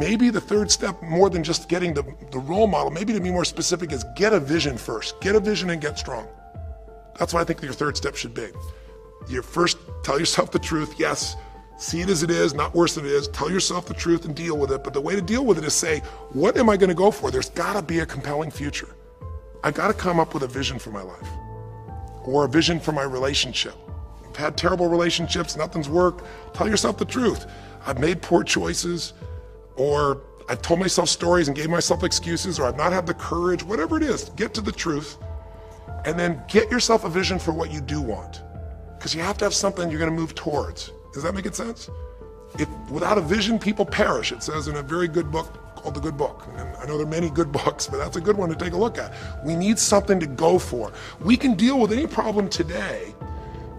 maybe the third step, more than just getting the role model, maybe to be more specific, is get a vision first. Get a vision and get strong. That's what I think your third step should be. You first tell yourself the truth. Yes, see it as it is, not worse than it is. Tell yourself the truth and deal with it. But the way to deal with it is say, what am I going to go for? There's got to be a compelling future. I got to come up with a vision for my life or a vision for my relationship. I've had terrible relationships, nothing's worked. Tell yourself the truth. I've made poor choices, or I've told myself stories and gave myself excuses, or I've not had the courage, whatever it is. Get to the truth and then get yourself a vision for what you do want. Because you have to have something you're going to move towards. Does that make sense? Without a vision, people perish. It says in a very good book called The Good Book. And I know there are many good books, but that's a good one to take a look at. We need something to go for. We can deal with any problem today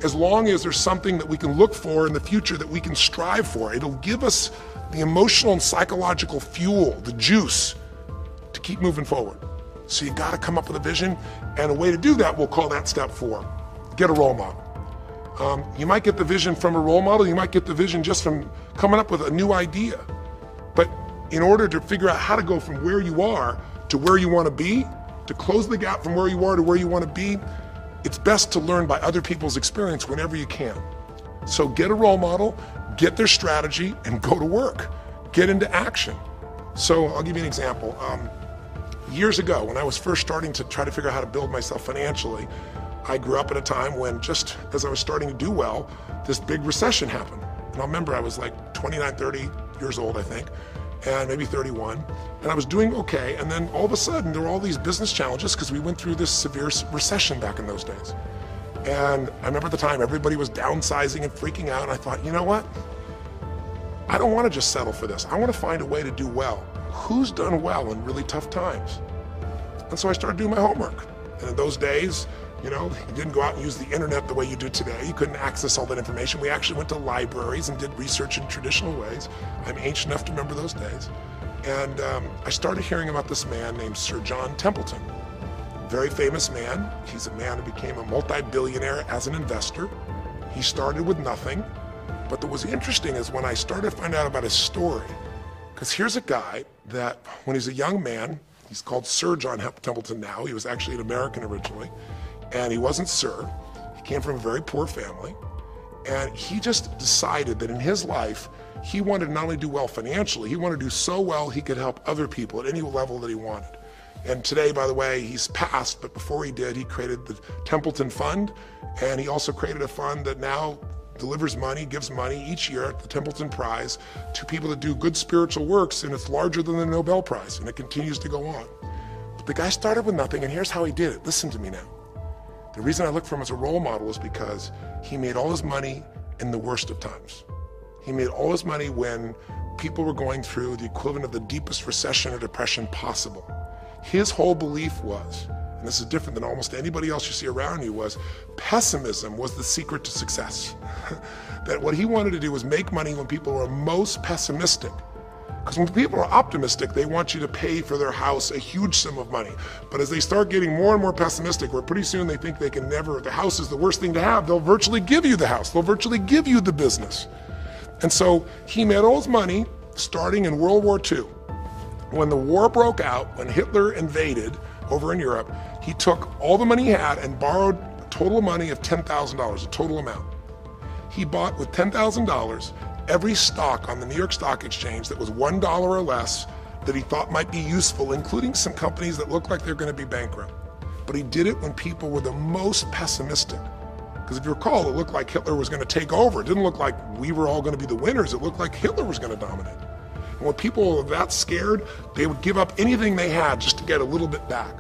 as long as there's something that we can look for in the future that we can strive for. It'll give us the emotional and psychological fuel, the juice, to keep moving forward. So you got to come up with a vision, and a way to do that, we'll call that step 4. Get a role model. You might get the vision from a role model, you might get the vision just from coming up with a new idea. But in order to figure out how to go from where you are to where you want to be, to close the gap from where you are to where you want to be, it's best to learn by other people's experience whenever you can. So get a role model, get their strategy, and go to work. Get into action. So I'll give you an example. Years ago, when I was first starting to try to figure out how to build myself financially, I grew up at a time when, just as I was starting to do well, this big recession happened. And I remember I was like 29, 30 years old, I think, and maybe 31. And I was doing okay. And then all of a sudden, there were all these business challenges because we went through this severe recession back in those days. And I remember at the time, everybody was downsizing and freaking out. And I thought, you know what? I don't want to just settle for this. I want to find a way to do well. Who's done well in really tough times? And so I started doing my homework. And in those days, you know, you didn't go out and use the internet the way you do today. You couldn't access all that information. We actually went to libraries and did research in traditional ways. I'm ancient enough to remember those days. And I started hearing about this man named Sir John Templeton. Very famous man. He's a man who became a multi-billionaire as an investor. He started with nothing. But what was interesting is when I started to find out about his story, because here's a guy that when he's a young man, he's called Sir John Templeton now. He was actually an American originally. And he wasn't Sir. He came from a very poor family. And he just decided that in his life, he wanted to not only do well financially, he wanted to do so well he could help other people at any level that he wanted. And today, by the way, he's passed, but before he did, he created the Templeton Fund. And he also created a fund that now delivers money, gives money each year at the Templeton Prize to people that do good spiritual works, and it's larger than the Nobel Prize, and it continues to go on. But the guy started with nothing, and here's how he did it. Listen to me now. The reason I look for him as a role model is because he made all his money in the worst of times. He made all his money when people were going through the equivalent of the deepest recession or depression possible. His whole belief was, and this is different than almost anybody else you see around you, was pessimism was the secret to success. That what he wanted to do was make money when people were most pessimistic. Because when people are optimistic, they want you to pay for their house a huge sum of money. But as they start getting more and more pessimistic, where pretty soon they think they can never, the house is the worst thing to have, they'll virtually give you the house. They'll virtually give you the business. And so he made all his money starting in World War II. When the war broke out, when Hitler invaded over in Europe, he took all the money he had and borrowed a total money of $10,000, a total amount. He bought with $10,000 every stock on the New York Stock Exchange that was $1 or less that he thought might be useful, including some companies that looked like they're going to be bankrupt. But he did it when people were the most pessimistic. Because if you recall, it looked like Hitler was going to take over. It didn't look like we were all going to be the winners. It looked like Hitler was going to dominate. And when people were that scared, they would give up anything they had just to get a little bit back.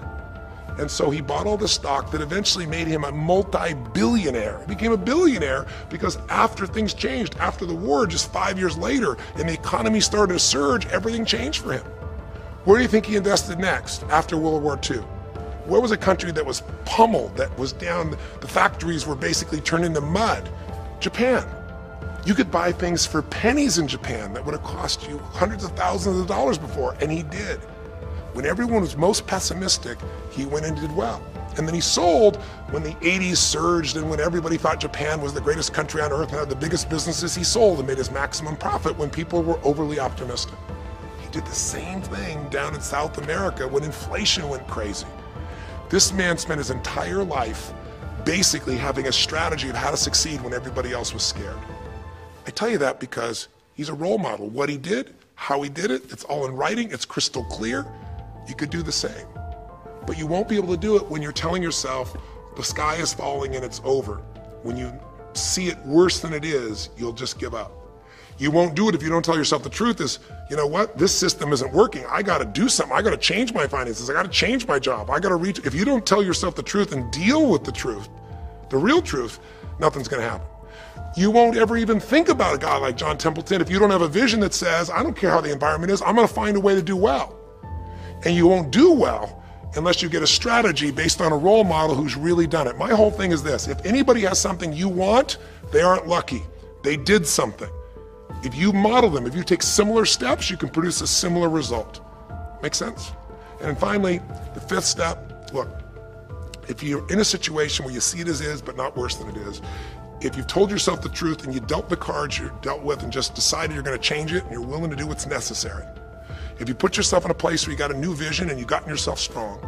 And so he bought all the stock that eventually made him a multi-billionaire. He became a billionaire because after things changed, after the war, just 5 years later, and the economy started to surge, everything changed for him. Where do you think he invested next after World War II? Where was a country that was pummeled, that was down, the factories were basically turned into mud? Japan. You could buy things for pennies in Japan that would have cost you hundreds of thousands of dollars before, and he did. When everyone was most pessimistic, he went and did well. And then he sold when the 80s surged and when everybody thought Japan was the greatest country on earth and had the biggest businesses. He sold and made his maximum profit when people were overly optimistic. He did the same thing down in South America when inflation went crazy. This man spent his entire life basically having a strategy of how to succeed when everybody else was scared. I tell you that because he's a role model. What he did, how he did it, it's all in writing, it's crystal clear. You could do the same. But you won't be able to do it when you're telling yourself the sky is falling and it's over. When you see it worse than it is, you'll just give up. You won't do it if you don't tell yourself the truth is, you know what, this system isn't working. I gotta do something. I gotta change my finances. I gotta change my job. I gotta reach. If you don't tell yourself the truth and deal with the truth, the real truth, nothing's gonna happen. You won't ever even think about a guy like John Templeton if you don't have a vision that says, I don't care how the environment is, I'm gonna find a way to do well. And you won't do well unless you get a strategy based on a role model who's really done it. My whole thing is this: if anybody has something you want, they aren't lucky. They did something. If you model them, if you take similar steps, you can produce a similar result. Make sense? And then finally, the fifth step, look, if you're in a situation where you see it as is, but not worse than it is, if you've told yourself the truth and you dealt the cards you're dealt with and just decided you're gonna change it and you're willing to do what's necessary, if you put yourself in a place where you got a new vision and you gotten yourself strong,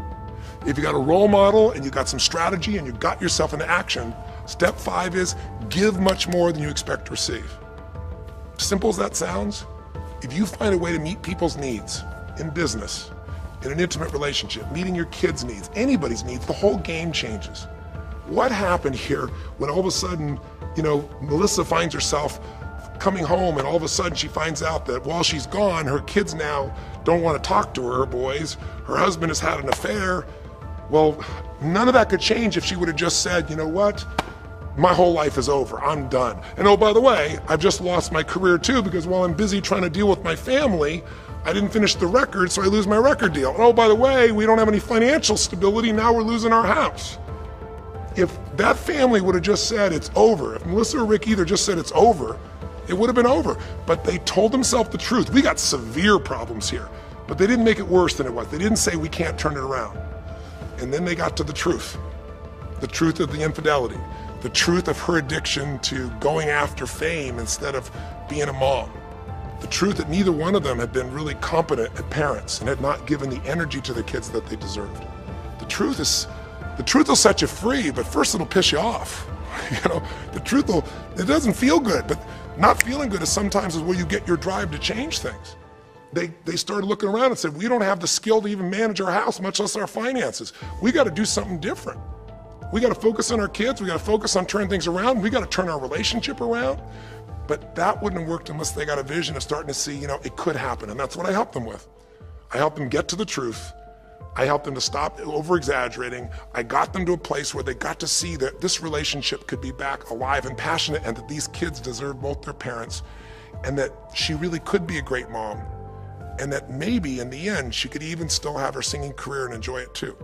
if you got a role model and you got some strategy and you got yourself into action, step 5 is give much more than you expect to receive. Simple as that sounds, if you find a way to meet people's needs in business, in an intimate relationship, meeting your kids' needs, anybody's needs, the whole game changes. What happened here when all of a sudden, Melissa finds herself coming home and all of a sudden she finds out that while she's gone, her kids now don't want to talk to her boys, her husband has had an affair. Well, none of that could change if she would have just said, you know what? My whole life is over, I'm done. And oh, by the way, I've just lost my career too, because while I'm busy trying to deal with my family, I didn't finish the record, so I lose my record deal. And oh, by the way, we don't have any financial stability, now we're losing our house. If that family would have just said it's over, if Melissa or Rick either just said it's over, it would have been over. But they told themselves the truth. We got severe problems here, but they didn't make it worse than it was. They didn't say we can't turn it around. And then they got to the truth of the infidelity, the truth of her addiction to going after fame instead of being a mom, the truth that neither one of them had been really competent at parents and had not given the energy to their kids that they deserved. The truth will set you free, but first it'll piss you off. The truth it doesn't feel good, but not feeling good is sometimes where you get your drive to change things. They started looking around and said, we don't have the skill to even manage our house, much less our finances. We got to do something different. We got to focus on our kids. We got to focus on turning things around. We got to turn our relationship around. But that wouldn't have worked unless they got a vision of starting to see, it could happen. And that's what I helped them with. I helped them get to the truth. I helped them to stop over-exaggerating. I got them to a place where they got to see that this relationship could be back alive and passionate, and that these kids deserve both their parents, and that she really could be a great mom, and that maybe in the end she could even still have her singing career and enjoy it too.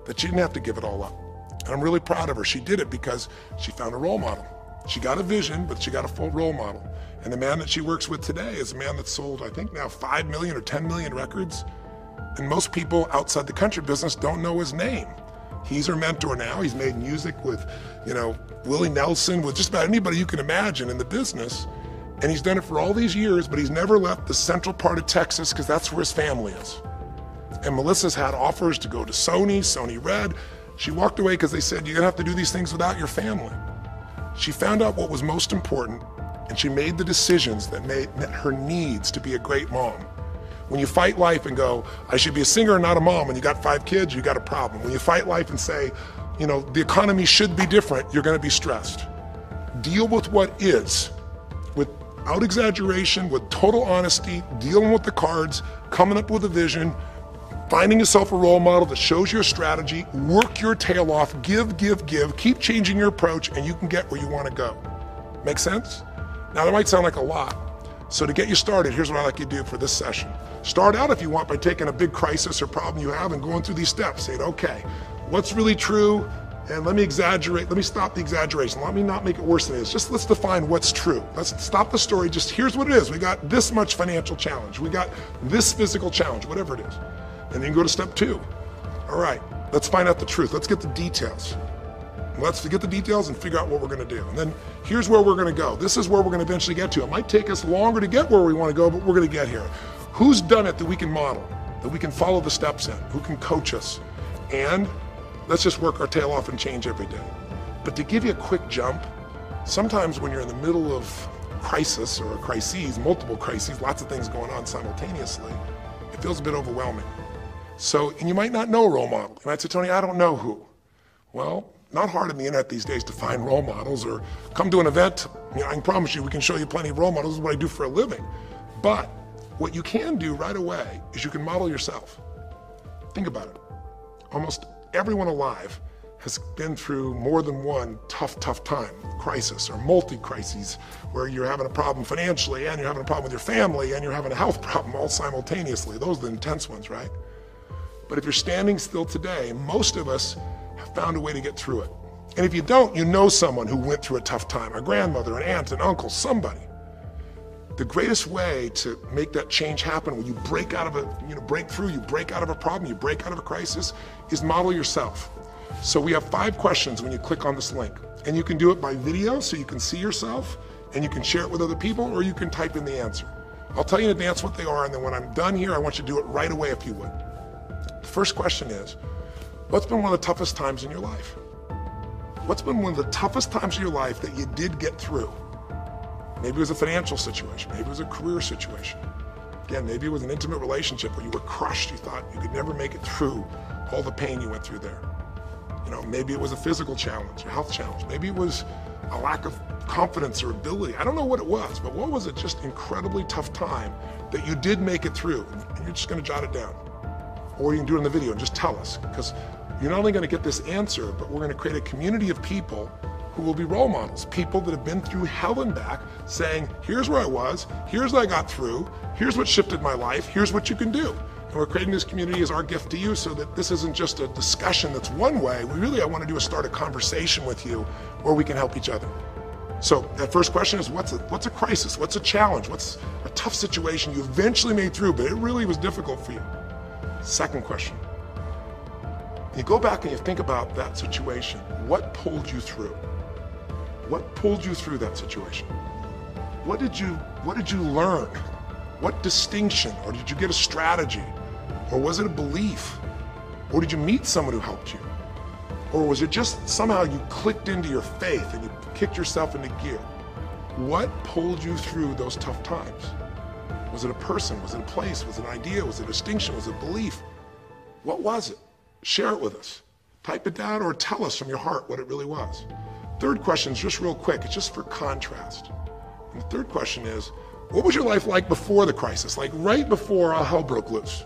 That she didn't have to give it all up. And I'm really proud of her. She did it because she found a role model. She got a vision, but she got a full role model. And the man that she works with today is a man that's sold, I think now 5 million or 10 million records. And most people outside the country business don't know his name. He's her mentor now. He's made music with, Willie Nelson, with just about anybody you can imagine in the business. And he's done it for all these years, but he's never left the central part of Texas because that's where his family is. And Melissa's had offers to go to Sony Red. She walked away because they said, you're gonna have to do these things without your family. She found out what was most important, and she made the decisions that met her needs to be a great mom. When you fight life and go, I should be a singer and not a mom, and you got 5 kids, you got a problem. When you fight life and say, the economy should be different, you're gonna be stressed. Deal with what is, without exaggeration, with total honesty, dealing with the cards, coming up with a vision, finding yourself a role model that shows your strategy, work your tail off, give, keep changing your approach, and you can get where you wanna go. Make sense? Now that might sound like a lot. So to get you started, here's what I'd like you to do for this session. Start out if you want by taking a big crisis or problem you have and going through these steps. Saying, okay, what's really true? And let me exaggerate, let me stop the exaggeration. Let me not make it worse than it is. Just let's define what's true. Let's stop the story, just here's what it is. We got this much financial challenge. We got this physical challenge, whatever it is. And then go to step 2. All right, let's find out the truth. Let's get the details. Let's get the details and figure out what we're gonna do. And then here's where we're gonna go. This is where we're gonna eventually get to. It might take us longer to get where we wanna go, but we're gonna get here. Who's done it that we can model, that we can follow the steps in, who can coach us? And let's just work our tail off and change every day. But to give you a quick jump, sometimes when you're in the middle of crisis or crises, multiple crises, lots of things going on simultaneously, it feels a bit overwhelming. So, and you might not know a role model. You might say, Tony, I don't know who. Well, not hard on the internet these days to find role models, or come to an event. You know, I can promise you we can show you plenty of role models. This is what I do for a living. But what you can do right away is you can model yourself. Think about it. Almost everyone alive has been through more than one tough time, crisis or multi-crises, where you're having a problem financially and you're having a problem with your family and you're having a health problem all simultaneously. Those are the intense ones, right? But if you're standing still today, most of us have found a way to get through it. And if you don't, you know someone who went through a tough time, a grandmother, an aunt, an uncle, somebody. The greatest way to make that change happen, when you break out of a, break through, you break out of a problem, you break out of a crisis, is model yourself. So we have 5 questions when you click on this link. And you can do it by video so you can see yourself and you can share it with other people, or you can type in the answer. I'll tell you in advance what they are, and then when I'm done here, I want you to do it right away if you would. The first question is, what's been one of the toughest times in your life? What's been one of the toughest times in your life that you did get through? Maybe it was a financial situation, maybe it was a career situation. Again, maybe it was an intimate relationship where you were crushed, you thought you could never make it through all the pain you went through there. Maybe it was a physical challenge, a health challenge. Maybe it was a lack of confidence or ability. I don't know what it was, but what was it just incredibly tough time that you did make it through, and you're just gonna jot it down. Or you can do it in the video and just tell us, because you're not only gonna get this answer, but we're gonna create a community of people who will be role models, people that have been through hell and back, saying, here's where I was, here's what I got through, here's what shifted my life, here's what you can do. And we're creating this community as our gift to you, so that this isn't just a discussion that's one way. I want to do is start a conversation with you where we can help each other. So that first question is, what's a crisis? What's a challenge? What's a tough situation you eventually made through, but it really was difficult for you? Second question, you go back and you think about that situation. What pulled you through? What pulled you through that situation? What did you learn? What distinction, or did you get a strategy? Or was it a belief? Or did you meet someone who helped you? Or was it just somehow you clicked into your faith and you kicked yourself into gear? What pulled you through those tough times? Was it a person? Was it a place? Was it an idea? Was it a distinction? Was it a belief? What was it? Share it with us. Type it down or tell us from your heart what it really was. Third question is just real quick. It's just for contrast. And the third question is, what was your life like before the crisis? Like right before all hell broke loose?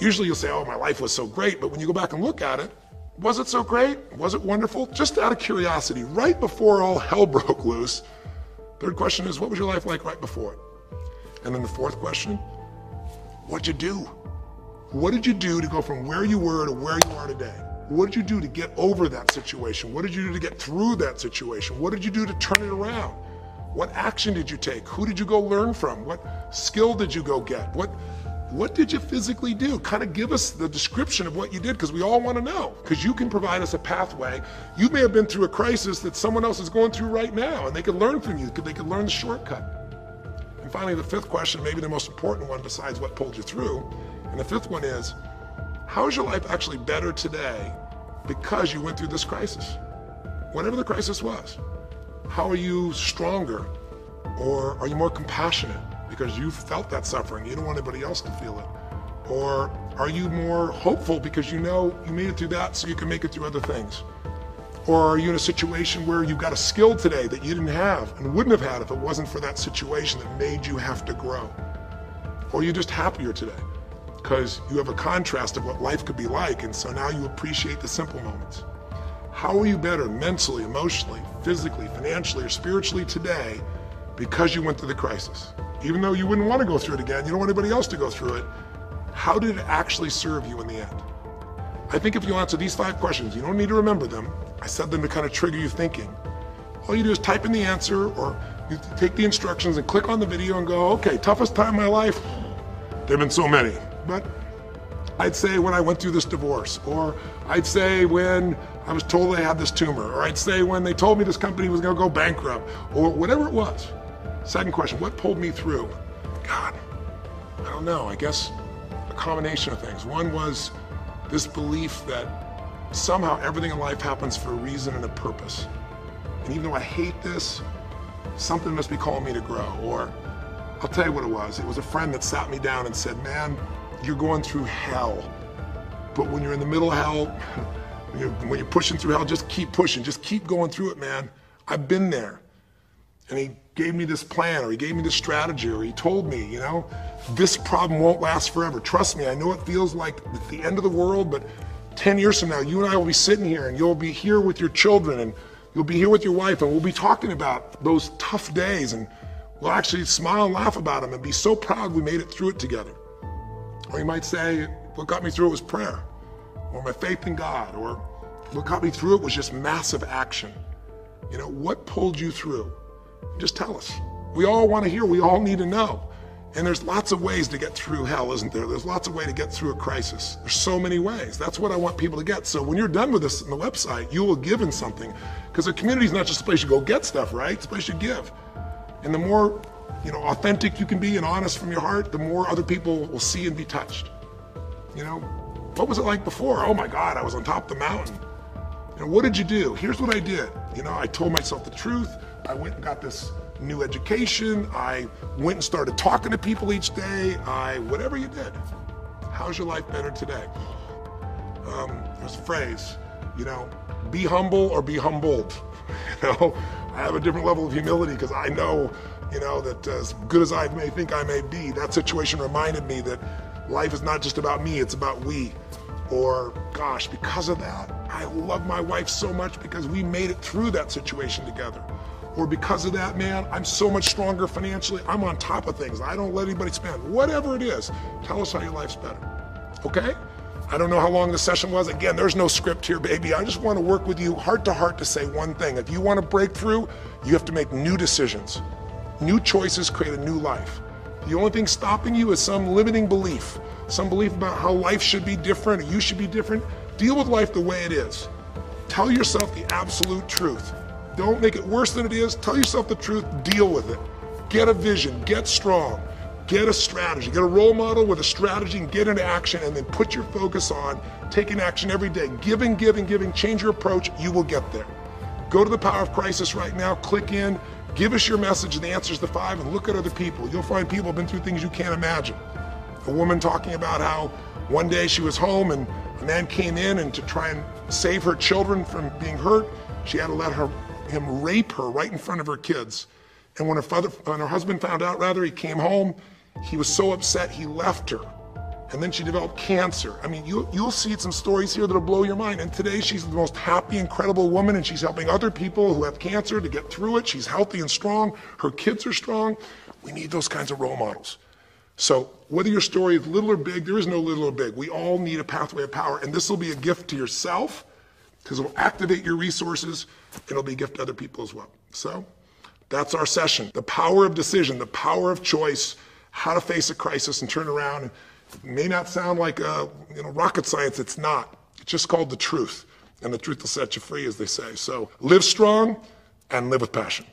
Usually you'll say, oh, my life was so great, but when you go back and look at it, was it so great? Was it wonderful? Just out of curiosity, right before all hell broke loose, third question is, what was your life like right before it? And then the fourth question, what'd you do? What did you do to go from where you were to where you are today? What did you do to get over that situation? What did you do to get through that situation? What did you do to turn it around? What action did you take? Who did you go learn from? What skill did you go get? What did you physically do? Kind of give us the description of what you did, because we all want to know, because you can provide us a pathway. You may have been through a crisis that someone else is going through right now, and they could learn from you. They could learn the shortcut. And finally, the fifth question, maybe the most important one besides what pulled you through, and the fifth one is, how is your life actually better today because you went through this crisis? Whatever the crisis was. How are you stronger, or are you more compassionate because you felt that suffering, you don't want anybody else to feel it? Or are you more hopeful because you know you made it through that so you can make it through other things? Or are you in a situation where you've got a skill today that you didn't have and wouldn't have had if it wasn't for that situation that made you have to grow? Or are you just happier today because you have a contrast of what life could be like, and so now you appreciate the simple moments? How are you better mentally, emotionally, physically, financially, or spiritually today because you went through the crisis? Even though you wouldn't want to go through it again, you don't want anybody else to go through it, how did it actually serve you in the end? I think if you answer these 5 questions, you don't need to remember them. I said them to kind of trigger you thinking. All you do is type in the answer, or you take the instructions and click on the video and go, okay, toughest time in my life? There have been so many, but I'd say when I went through this divorce, or I'd say when I was told I had this tumor, or I'd say when they told me this company was gonna go bankrupt, or whatever it was. Second question, what pulled me through? God, I don't know, I guess a combination of things. One was this belief that somehow everything in life happens for a reason and a purpose. And even though I hate this, something must be calling me to grow. Or I'll tell you what it was. It was a friend that sat me down and said, man, you're going through hell. But when you're in the middle of hell, when you're pushing through hell, just keep pushing. Just keep going through it, man. I've been there. And he gave me this plan, or he gave me this strategy, or he told me, you know, this problem won't last forever. Trust me, I know it feels like it's the end of the world, but 10 years from now, you and I will be sitting here, and you'll be here with your children, and you'll be here with your wife, and we'll be talking about those tough days, and we'll actually smile and laugh about them and be so proud we made it through it together. Or you might say, what got me through it was prayer, or my faith in God, or what got me through it was just massive action. You know, what pulled you through? Just tell us. We all want to hear, we all need to know. And there's lots of ways to get through hell, isn't there? There's lots of ways to get through a crisis. There's so many ways. That's what I want people to get. So when you're done with this on the website, you will give in something. Because a community is not just a place you go get stuff, right? It's a place you give. And the more, you know, authentic you can be and honest from your heart, the more other people will see and be touched. You know, what was it like before? Oh my God, I was on top of the mountain. You know, what did you do? Here's what I did. You know, I told myself the truth. I went and got this new education. I went and started talking to people each day. Whatever you did. How's your life better today? There's a phrase, you know, be humble or be humbled. You know, I have a different level of humility because I know, you know, that as good as I may think I may be, that situation reminded me that life is not just about me, it's about we. Or, gosh, because of that, I love my wife so much because we made it through that situation together. Or because of that, man, I'm so much stronger financially. I'm on top of things. I don't let anybody spend. Whatever it is, tell us how your life's better. Okay? I don't know how long the session was. Again, there's no script here, baby. I just want to work with you heart to heart to say one thing. If you want to break through, you have to make new decisions. New choices create a new life. The only thing stopping you is some limiting belief. Some belief about how life should be different or you should be different. Deal with life the way it is. Tell yourself the absolute truth. Don't make it worse than it is. Tell yourself the truth. Deal with it. Get a vision. Get strong. Get a strategy. Get a role model with a strategy and get into action, and then put your focus on taking action every day. Giving, giving, giving. Change your approach. You will get there. Go to the Power of Crisis right now. Click in. Give us your message and the answers to 5, and look at other people. You'll find people have been through things you can't imagine. A woman talking about how one day she was home and a man came in, and to try and save her children from being hurt, she had to let him rape her right in front of her kids. And when her husband found out, he came home, he was so upset he left her. And then she developed cancer. I mean, you'll see some stories here that'll blow your mind. And today she's the most happy, incredible woman, and she's helping other people who have cancer to get through it. She's healthy and strong. Her kids are strong. We need those kinds of role models. So whether your story is little or big, there is no little or big. We all need a pathway of power. And this will be a gift to yourself because it will activate your resources. It'll be a gift to other people as well. So that's our session. The power of decision, the power of choice, how to face a crisis and turn around. It may not sound like rocket science. It's not. It's just called the truth. And the truth will set you free, as they say. So live strong and live with passion.